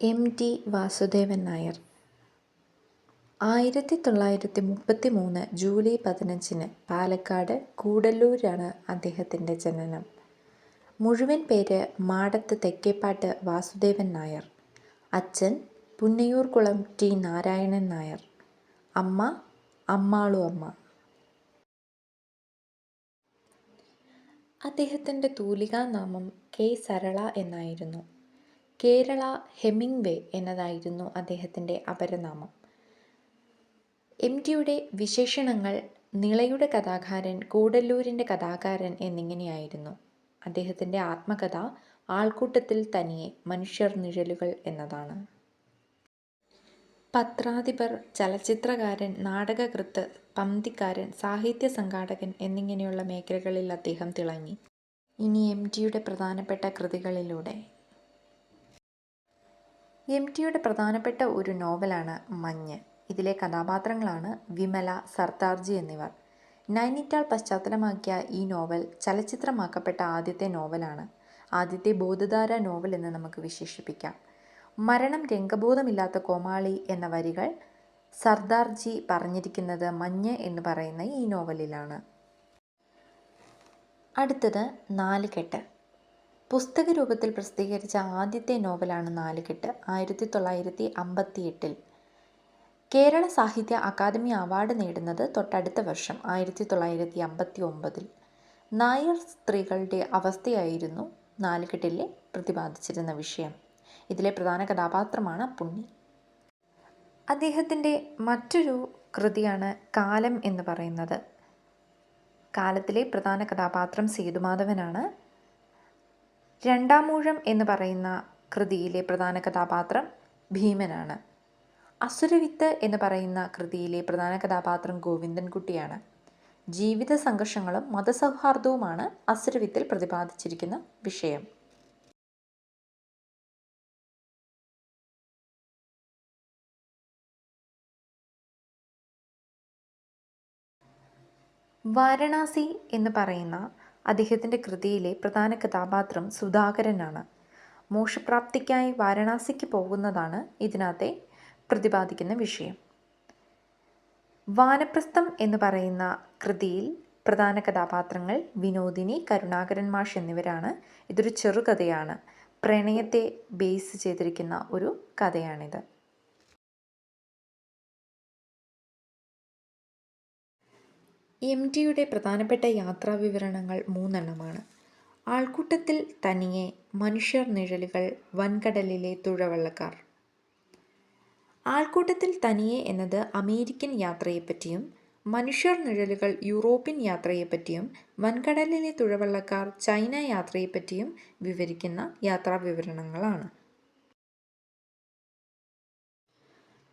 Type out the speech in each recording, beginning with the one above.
എം.ടി. Vasudevan Nair 1933 July 15 Palakkad കൂടല്ലൂരാണ് അദ്ദേഹത്തിൻ്റെ ജനനം. മുഴുവൻ പേര് മാടത്ത് തെക്കേപ്പാട്ട് വാസുദേവൻ നായർ. അച്ഛൻ പുന്നയൂർകുളം ടി. നാരായണൻ നായർ. അമ്മ അമ്മാളു അമ്മ. അദ്ദേഹത്തിൻ്റെ തൂലികാനാമം കെ. സരള എന്നായിരുന്നു. കേരള ഹെമിംഗ്വേ എന്നതായിരുന്നു അദ്ദേഹത്തിൻ്റെ അപരനാമം. എം.ടിയുടെ വിശേഷണങ്ങൾ നിളയുടെ കഥാകാരൻ, കൂടല്ലൂരിൻ്റെ കഥാകാരൻ എന്നിങ്ങനെയായിരുന്നു. അദ്ദേഹത്തിൻ്റെ ആത്മകഥ ആൾക്കൂട്ടത്തിൽ തനിയെ മനുഷ്യർ നിഴലുകൾ എന്നതാണ്. പത്രാധിപർ, ചലച്ചിത്രകാരൻ, നാടകകൃത്ത്, പംക്തിക്കാരൻ, സാഹിത്യ സംഘാടകൻ എന്നിങ്ങനെയുള്ള മേഖലകളിൽ അദ്ദേഹം തിളങ്ങി. ഇനി എം.ടിയുടെ പ്രധാനപ്പെട്ട കൃതികളിലൂടെ. എം.ടിയുടെ പ്രധാനപ്പെട്ട ഒരു നോവലാണ് മഞ്ഞ്. ഇതിലെ കഥാപാത്രങ്ങളാണ് വിമല, സർദാർജി എന്നിവർ. നൈനിറ്റാൾ പശ്ചാത്തലമാക്കിയ ഈ നോവൽ ചലച്ചിത്രമാക്കപ്പെട്ട ആദ്യത്തെ നോവലാണ്. ആദ്യത്തെ ബോധധാര നോവൽ എന്ന് നമുക്ക് വിശേഷിപ്പിക്കാം. മരണം രംഗബോധമില്ലാത്ത കോമാളി എന്ന വരികൾ സർദാർജി പറഞ്ഞിരിക്കുന്നത് മഞ്ഞ് എന്ന് പറയുന്ന ഈ നോവലിലാണ്. അടുത്തത് നാലുകെട്ട്. പുസ്തക രൂപത്തിൽ പ്രസിദ്ധീകരിച്ച ആദ്യത്തെ നോവലാണ് നാലുകെട്ട്. 1958 കേരള സാഹിത്യ അക്കാദമി അവാർഡ് നേടുന്നത് തൊട്ടടുത്ത വർഷം 1959. നായർ സ്ത്രീകളുടെ അവസ്ഥയായിരുന്നു നാലുകെട്ടിലെ പ്രതിപാദിച്ചിരുന്ന വിഷയം. ഇതിലെ പ്രധാന കഥാപാത്രമാണ് പുണ്ണി. അദ്ദേഹത്തിൻ്റെ മറ്റൊരു കൃതിയാണ് കാലം എന്ന് പറയുന്നത്. കാലത്തിലെ പ്രധാന കഥാപാത്രം സേതുമാധവനാണ്. രണ്ടാമൂഴം എന്ന് പറയുന്ന കൃതിയിലെ പ്രധാന കഥാപാത്രം ഭീമനാണ്. അസുരവിത്ത് എന്ന് പറയുന്ന കൃതിയിലെ പ്രധാന കഥാപാത്രം ഗോവിന്ദൻകുട്ടിയാണ്. ജീവിത സംഘർഷങ്ങളും മതസൗഹാർദ്ദവുമാണ് അസുരവിത്തിൽ പ്രതിപാദിച്ചിരിക്കുന്ന വിഷയം. വാരണാസി എന്ന് പറയുന്ന അദ്ദേഹത്തിൻ്റെ കൃതിയിലെ പ്രധാന കഥാപാത്രം സുധാകരനാണ്. മോക്ഷപ്രാപ്തിക്കായി വാരണാസിക്ക് പോകുന്നതാണ് ഇതിനകത്തെ പ്രതിപാദിക്കുന്ന വിഷയം. വാനപ്രസ്ഥം എന്ന് പറയുന്ന കൃതിയിൽ പ്രധാന കഥാപാത്രങ്ങൾ വിനോദിനി, കരുണാകരൻ മാഷ് എന്നിവരാണ്. ഇതൊരു ചെറുകഥയാണ്. പ്രണയത്തെ ബേസ് ചെയ്തിരിക്കുന്ന ഒരു കഥയാണിത്. എം.ടിയുടെ പ്രധാനപ്പെട്ട യാത്രാവിവരണങ്ങൾ 3 ആൾക്കൂട്ടത്തിൽ തനിയെ, മനുഷ്യർ നിഴലുകൾ, വൻകടലിലെ തുഴവള്ളക്കാർ. ആൾക്കൂട്ടത്തിൽ തനിയെ എന്നത് അമേരിക്കൻ യാത്രയെപ്പറ്റിയും, മനുഷ്യർ നിഴലുകൾ യൂറോപ്യൻ യാത്രയെപ്പറ്റിയും, വൻകടലിലെ തുഴവള്ളക്കാർ ചൈന യാത്രയെപ്പറ്റിയും വിവരിക്കുന്ന യാത്രാവിവരണങ്ങളാണ്.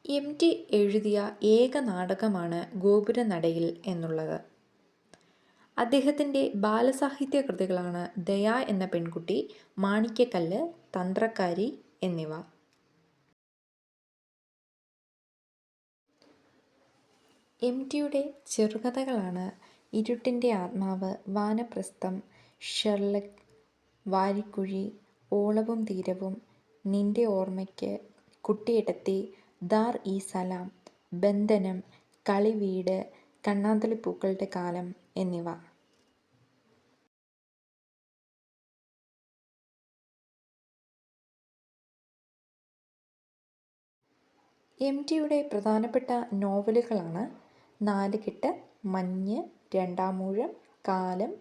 എം.ടി എഴുതിയ ഏക നാടകമാണ് ഗോപുരനടയിൽ എന്നുള്ളത്. അദ്ദേഹത്തിൻ്റെ ബാലസാഹിത്യ കൃതികളാണ് ദയ എന്ന പെൺകുട്ടി, മാണിക്യക്കല്ല്, തന്ത്രക്കാരി എന്നിവ. എം.ടിയുടെ ചെറുകഥകളാണ് ഇരുട്ടിൻ്റെ ആത്മാവ്, വാനപ്രസ്ഥം, ഷെർലക്, വാരിക്കുഴി, ഓളവും തീരവും, നിന്റെ ഓർമ്മയ്ക്ക്, കുട്ടിയേട്ടത്തി, ദാർ ഇ സലാം, ബന്ധനം, കളിവീട്, കണ്ണാന്തളിപ്പൂക്കളുടെ കാലം എന്നിവ. എം.ടിയുടെ പ്രധാനപ്പെട്ട നോവലുകളാണ് നാലുകെട്ട്, മഞ്ഞ്, രണ്ടാമൂഴം, കാലം,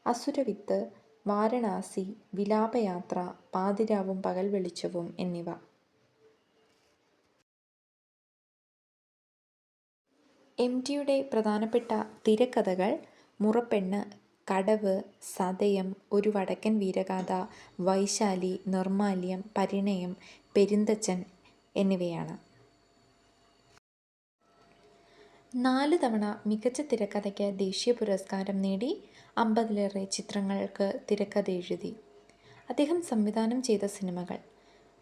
അസുരവിത്ത്, വാരണാസി, വിലാപയാത്ര, പാതിരാവും പകൽ വെളിച്ചവും എന്നിവ. എം.ടിയുടെ പ്രധാനപ്പെട്ട തിരക്കഥകൾ മുറപ്പെണ്ണ്, കടവ്, സതയം, ഒരു വടക്കൻ വീരഗാഥ, വൈശാലി, നിർമാല്യം, പരിണയം, പെരുന്തച്ചൻ എന്നിവയാണ്. 4 തവണ മികച്ച തിരക്കഥയ്ക്ക് ദേശീയ പുരസ്കാരം നേടി. 50-ലേറെ ചിത്രങ്ങൾക്ക് തിരക്കഥ എഴുതി. അദ്ദേഹം സംവിധാനം ചെയ്ത സിനിമകൾ: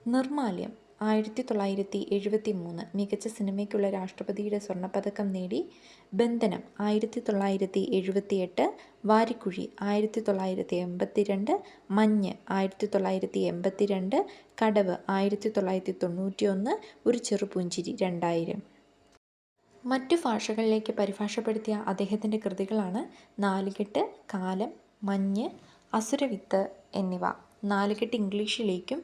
നിർമാല്യം 1973 മികച്ച സിനിമയ്ക്കുള്ള രാഷ്ട്രപതിയുടെ സ്വർണ്ണപ്പതക്കം നേടി. ബന്ധനം 1978, വാരിക്കുഴി 1982, മഞ്ഞ് 1982, കടവ് 1991, ഒരു ചെറുപുഞ്ചിരി 2000. മറ്റു ഭാഷകളിലേക്ക് പരിഭാഷപ്പെടുത്തിയ അദ്ദേഹത്തിൻ്റെ കൃതികളാണ് നാലുകെട്ട്, കാലം, മഞ്ഞ്, അസുരവിത്ത് എന്നിവ. നാലുകെട്ട് ഇംഗ്ലീഷിലേക്കും,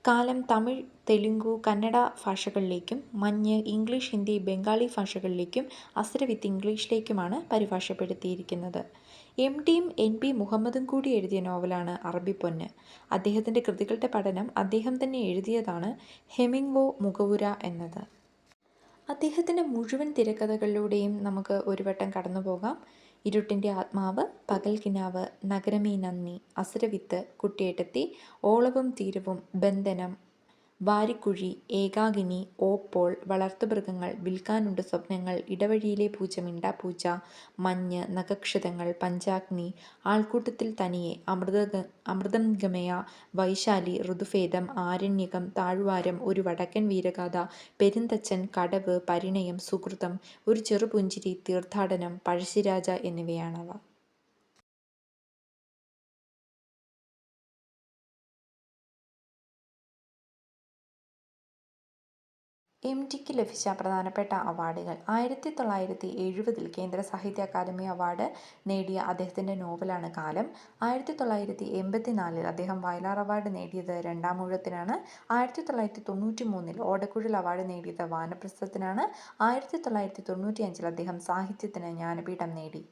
കാലം തമിഴ്, തെലുങ്കു, കന്നഡ ഭാഷകളിലേക്കും, മഞ്ഞ് ഇംഗ്ലീഷ്, ഹിന്ദി, ബംഗാളി ഭാഷകളിലേക്കും, അസുരവിത്ത് ഇംഗ്ലീഷിലേക്കുമാണ് പരിഭാഷപ്പെടുത്തിയിരിക്കുന്നത്. എം.ടിയും എൻ.പി. മുഹമ്മദും കൂടി എഴുതിയ നോവലാണ് അറബിപ്പൊന്ന്. അദ്ദേഹത്തിൻ്റെ കൃതികളുടെ പഠനം അദ്ദേഹം തന്നെ എഴുതിയതാണ് ഹെമിങ്വേ മുഖവുര എന്നത്. അദ്ദേഹത്തിൻ്റെ മുഴുവൻ തിരക്കഥകളിലൂടെയും നമുക്ക് ഒരു വട്ടം കടന്നു പോകാം. ഇരുട്ടിൻ്റെ ആത്മാവ്, പകൽക്കിനാവ്, നഗരമേ നന്ദി, അസുരവിത്ത്, കുട്ടിയേട്ടത്തി, ഓളവും തീരവും, ബന്ധനം, വാരിക്കുഴി, ഏകാകിനി, ഓപ്പോൾ, വളർത്തുമൃഗങ്ങൾ, വിൽക്കാനുണ്ട് സ്വപ്നങ്ങൾ, ഇടവഴിയിലെ പൂച്ച, മിണ്ടാപ്പൂച്ച, മഞ്ഞ്, നഖക്ഷതങ്ങൾ, പഞ്ചാഗ്നി, ആൾക്കൂട്ടത്തിൽ തനിയെ, അമൃതം ഗമയ, വൈശാലി, ഋതുഭേദം, ആരണ്യകം, താഴ്വാരം, ഒരു വടക്കൻ വീരഗാഥ, പെരുന്തച്ചൻ, കടവ്, പരിണയം, സുകൃതം, ഒരു ചെറുപുഞ്ചിരി, തീർത്ഥാടനം, പഴശ്ശിരാജ എന്നിവയാണവ. എം.ടിക്ക് ലഭിച്ച പ്രധാനപ്പെട്ട അവാർഡുകൾ. 1970 കേന്ദ്ര സാഹിത്യ അക്കാദമി അവാർഡ് നേടിയ അദ്ദേഹത്തിൻ്റെ നോവലാണ് കാലം. 1984 അദ്ദേഹം വയലാർ അവാർഡ് നേടിയത് രണ്ടാമൂഴത്തിനാണ്. 1993 ഓടക്കുഴൽ അവാർഡ് നേടിയത് വാനപ്രസ്ഥത്തിനാണ്. 1995 അദ്ദേഹം സാഹിത്യത്തിന് ജ്ഞാനപീഠം നേടി.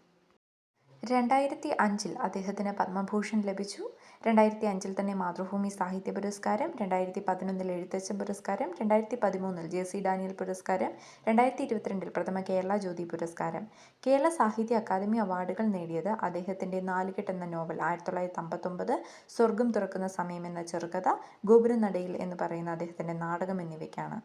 2005 അദ്ദേഹത്തിന് പത്മഭൂഷൺ ലഭിച്ചു. 2005 തന്നെ മാതൃഭൂമി സാഹിത്യ പുരസ്കാരം, 2011 എഴുത്തച്ഛൻ പുരസ്കാരം, 2013 ജെ.സി. ഡാനിയൽ പുരസ്കാരം, 2022 പ്രഥമ കേരള ജ്യോതി പുരസ്കാരം. കേരള സാഹിത്യ അക്കാദമി അവാർഡുകൾ നേടിയത് അദ്ദേഹത്തിൻ്റെ നാലുകെട്ട് എന്ന നോവൽ, 1959 സ്വർഗം തുറക്കുന്ന സമയം എന്ന ചെറുകഥ, ഗോപുരനടയിൽ എന്ന് പറയുന്ന അദ്ദേഹത്തിൻ്റെ നാടകം എന്നിവയ്ക്കാണ്.